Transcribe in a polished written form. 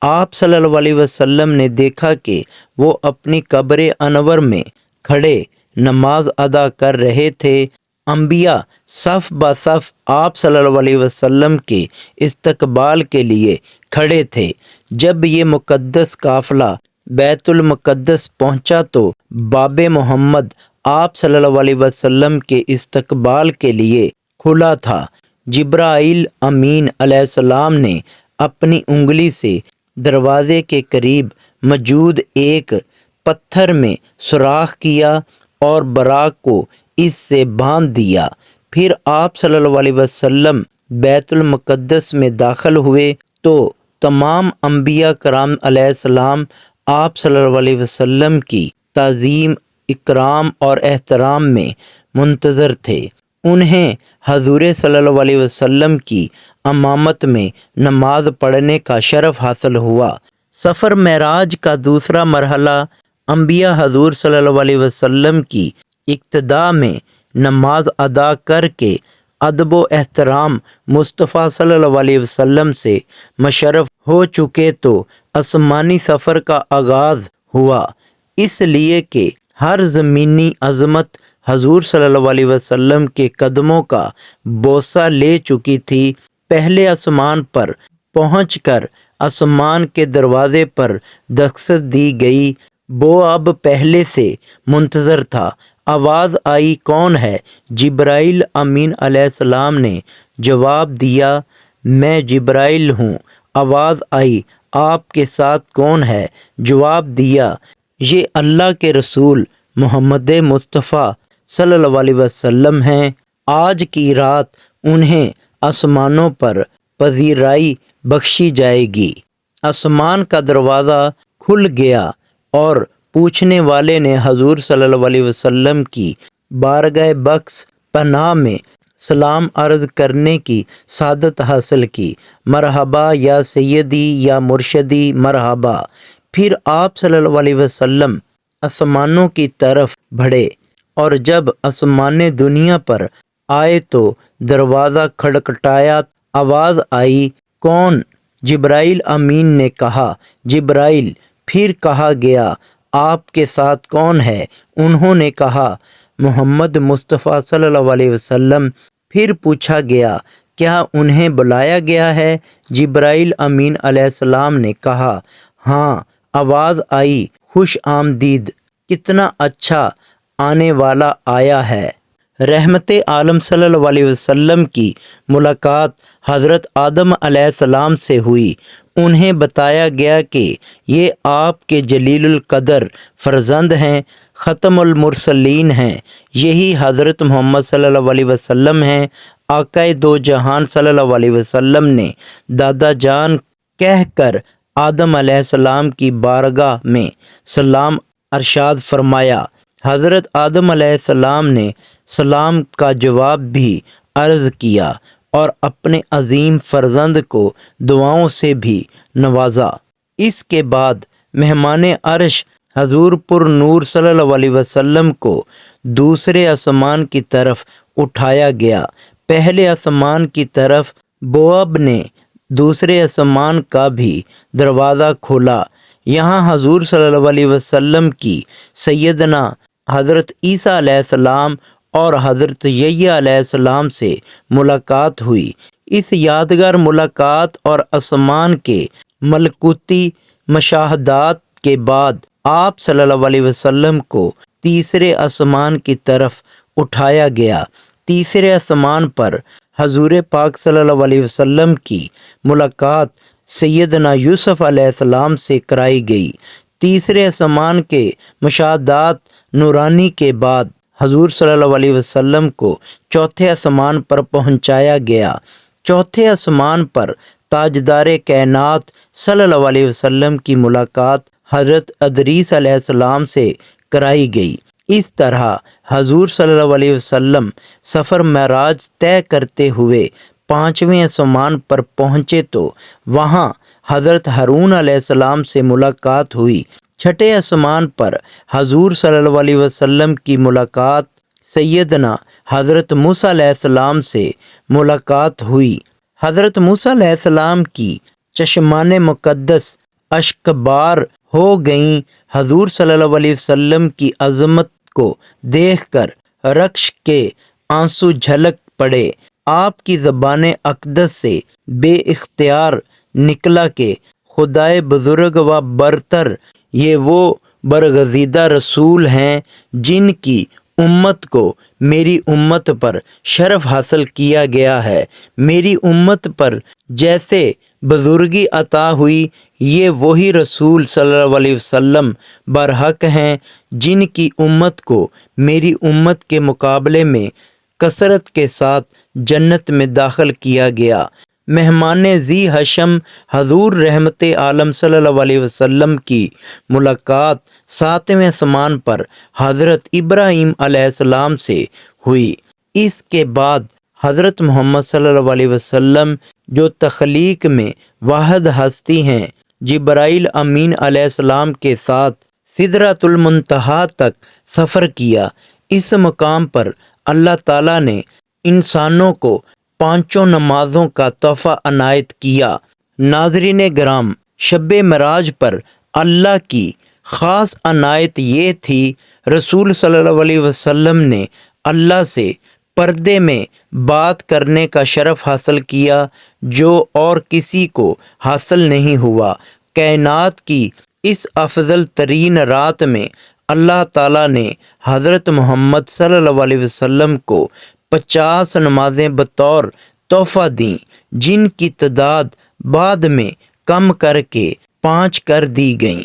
آپ صلی اللہ علیہ وسلم نے دیکھا کہ وہ اپنی قبر انور میں کھڑے نماز ادا کر رہے تھے۔ انبیاء صف بہ صف آپ صلی اللہ علیہ وسلم کے استقبال کے لیے کھڑے تھے۔ جب یہ مقدس قافلہ بیت المقدس پہنچا تو باب محمد آپ صلی اللہ علیہ وسلم کے استقبال کے لیے کھلا تھا۔ جبرائیل امین علیہ السلام نے اپنی انگلی سے دروازے کے قریب موجود ایک پتھر میں سوراخ کیا اور براق کو اس سے باندھ دیا۔ پھر آپ صلی اللہ علیہ وسلم بیت المقدس میں داخل ہوئے تو تمام انبیاء کرام علیہ السلام آپ صلی اللہ علیہ وسلم کی تعظیم، اکرام اور احترام میں منتظر تھے۔ انہیں حضور صلی اللہ علیہ وسلم کی امامت میں نماز پڑھنے کا شرف حاصل ہوا۔ سفر معراج کا دوسرا مرحلہ انبیاء حضور صلی اللہ علیہ وسلم کی اقتداء میں نماز ادا کر کے ادب و احترام مصطفیٰ صلی اللہ علیہ وسلم سے مشرف ہو چکے تو آسمانی سفر کا آغاز ہوا، اس لیے کہ ہر زمینی عظمت حضور صلی اللہ علیہ وسلم کے قدموں کا بوسہ لے چکی تھی۔ پہلے آسمان پر پہنچ کر آسمان کے دروازے پر دستک دی گئی۔ وہ اب پہلے سے منتظر تھا۔ آواز آئی، کون ہے؟ جبرائیل امین علیہ السلام نے جواب دیا، میں جبرائیل ہوں۔ آواز آئی، آپ کے ساتھ کون ہے؟ جواب دیا، یہ اللہ کے رسول محمد مصطفیٰ صلی اللہ علیہ وسلم ہیں۔ آج کی رات انہیں آسمانوں پر پذیرائی بخشی جائے گی۔ آسمان کا دروازہ کھل گیا اور پوچھنے والے نے حضور صلی اللہ علیہ وسلم کی بارگاہ بخش پناہ میں سلام عرض کرنے کی سعادت حاصل کی۔ مرحبا یا سیدی یا مرشدی، مرحبا۔ پھر آپ صلی اللہ علیہ وسلم آسمانوں کی طرف بڑھے اور جب آسمان دنیا پر آئے تو دروازہ کھٹکھٹایا۔ آواز آئی، کون؟ جبرائیل امین نے کہا، جبرائیل۔ پھر کہا گیا، آپ کے ساتھ کون ہے؟ انہوں نے کہا، محمد مصطفیٰ صلی اللہ علیہ وسلم۔ پھر پوچھا گیا، کیا انہیں بلایا گیا ہے؟ جبرائیل امین علیہ السلام نے کہا، ہاں۔ آواز آئی، خوش آمدید، کتنا اچھا آنے والا آیا ہے۔ رحمت عالم صلی اللہ علیہ وسلم کی ملاقات حضرت آدم علیہ السلام سے ہوئی۔ انہیں بتایا گیا کہ یہ آپ کے جلیل القدر فرزند ہیں، ختم المرسلین ہیں۔ یہی حضرت محمد صلی اللہ علیہ وسلم ہیں۔ آقا دو جہان صلی اللہ علیہ وسلم نے دادا جان کہہ کر آدم علیہ السلام کی بارگاہ میں سلام ارشاد فرمایا۔ حضرت آدم علیہ السلام نے سلام کا جواب بھی عرض کیا اور اپنے عظیم فرزند کو دعاؤں سے بھی نوازا۔ اس کے بعد مہمان عرش حضور پر نور صلی اللہ علیہ وسلم کو دوسرے آسمان کی طرف اٹھایا گیا۔ پہلے آسمان کی طرف بواب نے دوسرے آسمان کا بھی دروازہ کھولا۔ یہاں حضور صلی اللہ علیہ وسلم کی سیدنا حضرت عیسیٰ علیہ السلام اور حضرت یحییٰ علیہ السلام سے ملاقات ہوئی۔ اس یادگار ملاقات اور آسمان کے ملکوتی مشاہدات کے بعد آپ صلی اللہ علیہ وسلم کو تیسرے آسمان کی طرف اٹھایا گیا۔ تیسرے آسمان پر حضور پاک صلی اللہ علیہ وسلم کی ملاقات سیدنا یوسف علیہ السلام سے کرائی گئی۔ تیسرے آسمان کے مشاہدات نورانی کے بعد حضور صلی اللہ علیہ وسلم کو چوتھے آسمان پر پہنچایا گیا۔ چوتھے آسمان پر تاجدار کائنات صلی اللہ علیہ وسلم کی ملاقات حضرت ادریس علیہ السلام سے کرائی گئی۔ اس طرح حضور صلی اللہ علیہ وسلم سفر معراج طے کرتے ہوئے پانچویں آسمان پر پہنچے تو وہاں حضرت ہارون علیہ السلام سے ملاقات ہوئی۔ چھٹے آسمان پر حضور صلی اللہ علیہ وسلم کی ملاقات سیدنا حضرت موسیٰ علیہ السلام سے ملاقات ہوئی۔ حضرت موسیٰ علیہ السلام کی چشمان مقدس اشکبار ہو گئیں۔ حضور صلی اللہ علیہ وسلم کی عظمت کو دیکھ کر رقص کے آنسو جھلک پڑے۔ آپ کی زبان اقدس سے بے اختیار نکلا کہ خدائے بزرگ و برتر، یہ وہ برگزیدہ رسول ہیں جن کی امت کو میری امت پر شرف حاصل کیا گیا ہے۔ میری امت پر جیسے بزرگی عطا ہوئی، یہ وہی رسول صلی اللہ علیہ وسلم برحق ہیں جن کی امت کو میری امت کے مقابلے میں کثرت کے ساتھ جنت میں داخل کیا گیا۔ مہمان ذی حشم حضور رحمت عالم صلی اللہ علیہ وسلم کی ملاقات ساتویں آسمان پر حضرت ابراہیم علیہ السلام سے ہوئی۔ اس کے بعد حضرت محمد صلی اللہ علیہ وسلم جو تخلیق میں واحد ہستی ہیں، جبرائیل امین علیہ السلام کے ساتھ سدرۃ المنتہا تک سفر کیا۔ اس مقام پر اللہ تعالیٰ نے انسانوں کو 5 نمازوں کا تحفہ عنایت کیا۔ ناظرین گرام، شب معراج پر اللہ کی خاص عنایت یہ تھی، رسول صلی اللہ علیہ وسلم نے اللہ سے پردے میں بات کرنے کا شرف حاصل کیا جو اور کسی کو حاصل نہیں ہوا۔ کائنات کی اس افضل ترین رات میں اللہ تعالیٰ نے حضرت محمد صلی اللہ علیہ وسلم کو 50 نمازیں بطور تحفہ دیں، جن کی تعداد بعد میں کم کر کے 5 کر دی گئیں۔